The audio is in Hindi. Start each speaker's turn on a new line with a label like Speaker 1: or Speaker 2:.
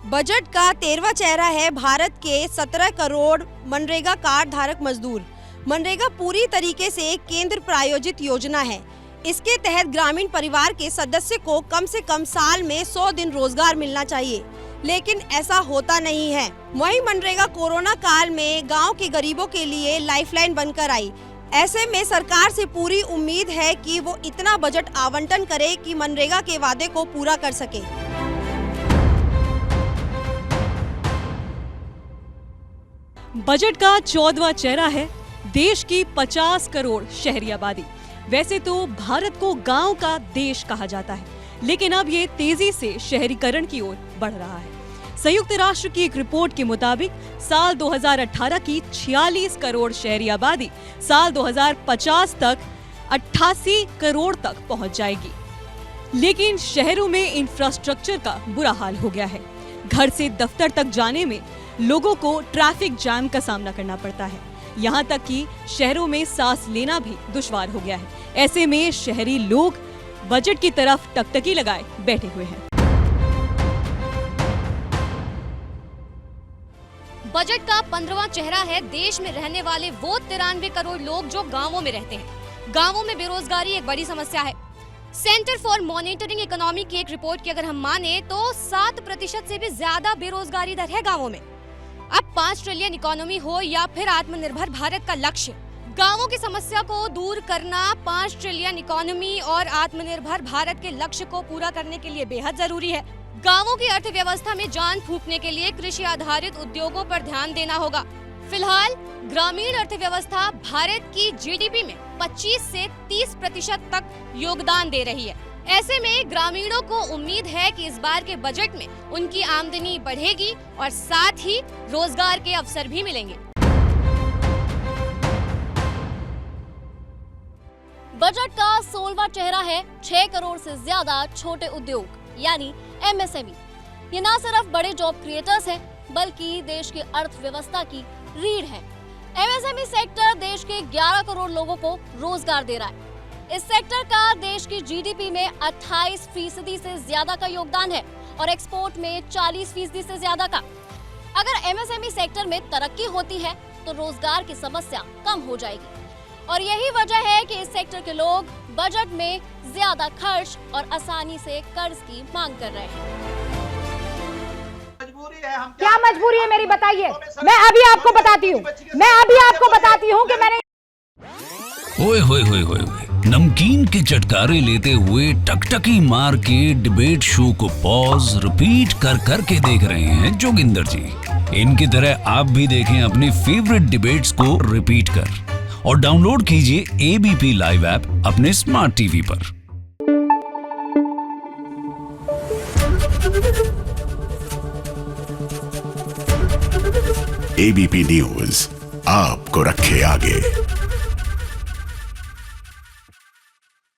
Speaker 1: बजट का 13वां चेहरा है भारत के 17 करोड़ मनरेगा कार्ड धारक मजदूर। मनरेगा पूरी तरीके से केंद्र प्रायोजित योजना है। इसके तहत ग्रामीण परिवार के सदस्य को कम से कम साल में 100 दिन रोजगार मिलना चाहिए, लेकिन ऐसा होता नहीं है। वहीं मनरेगा कोरोना काल में गांव के गरीबों के लिए लाइफलाइन बनकर आई। ऐसे में सरकार से पूरी उम्मीद है कि वो इतना बजट आवंटन करे कि मनरेगा के वादे को पूरा कर सके।
Speaker 2: बजट का 14वां चेहरा है देश की 50 करोड़ शहरी आबादी। वैसे तो भारत को गांव का देश कहा जाता है, लेकिन अब ये तेजी से शहरीकरण की ओर बढ़ रहा है। संयुक्त राष्ट्र की एक रिपोर्ट के मुताबिक साल 2018 की 46 करोड़ शहरी आबादी साल 2050 तक 88 करोड़ तक पहुंच जाएगी। लेकिन शहरों में इंफ्रास्ट्रक्चर का बुरा हाल हो गया है। घर से दफ्तर तक जाने में लोगों को ट्रैफिक जैम का सामना करना पड़ता है। यहाँ तक कि शहरों में सांस लेना भी दुश्वार हो गया है। ऐसे में शहरी लोग बजट की तरफ टकटकी लगाए बैठे हुए हैं।
Speaker 3: बजट का 15वां चेहरा है देश में रहने वाले वो 93 करोड़ लोग जो गांवों में रहते हैं। गांवों में बेरोजगारी एक बड़ी समस्या है। सेंटर फॉर मॉनिटरिंग इकोनॉमी की एक रिपोर्ट की अगर हम माने तो 7% से भी ज्यादा बेरोजगारी दर है गांवों में। अब 5 ट्रिलियन इकोनॉमी हो या फिर आत्मनिर्भर भारत का लक्ष्य, गांवों की समस्या को दूर करना 5 ट्रिलियन इकोनॉमी और आत्मनिर्भर भारत के लक्ष्य को पूरा करने के लिए बेहद जरूरी है। गांवों की अर्थव्यवस्था में जान फूंकने के लिए कृषि आधारित उद्योगों पर ध्यान देना होगा। फिलहाल ग्रामीण अर्थव्यवस्था भारत की जीडीपी में 25 से 30% तक योगदान दे रही है। ऐसे में ग्रामीणों को उम्मीद है कि इस बार के बजट में उनकी आमदनी बढ़ेगी और साथ ही रोजगार के अवसर भी मिलेंगे।
Speaker 4: बजट का 16वां चेहरा है 6 करोड़ से ज्यादा छोटे उद्योग यानी एमएसएमई। ये न सिर्फ बड़े जॉब क्रिएटर्स हैं, बल्कि देश की अर्थव्यवस्था की रीढ़ है। एमएसएमई सेक्टर देश के 11 करोड़ लोगों को रोजगार दे रहा है। इस सेक्टर का देश की जीडीपी में 28% से ज्यादा का योगदान है और एक्सपोर्ट में 40% से ज्यादा का। अगर एमएसएमई सेक्टर में तरक्की होती है तो रोजगार की समस्या कम हो जाएगी और यही वजह है कि इस सेक्टर के लोग बजट में ज्यादा खर्च और आसानी से कर्ज की मांग कर रहे हैं।
Speaker 5: क्या मजबूरी है मेरी, बताइए। मैं अभी आपको बताती हूँ कि मैंने
Speaker 6: ओए होए होए होए नमकीन के चटकारे लेते हुए टकटकी मार के डिबेट शो को पॉज रिपीट कर कर के देख रहे हैं जोगिंदर जी। इनकी तरह आप भी देखें अपनी फेवरेट डिबेट्स को रिपीट कर और डाउनलोड कीजिए एबीपी लाइव ऐप अपने स्मार्ट टीवी पर।
Speaker 7: एबीपी न्यूज आपको रखे आगे।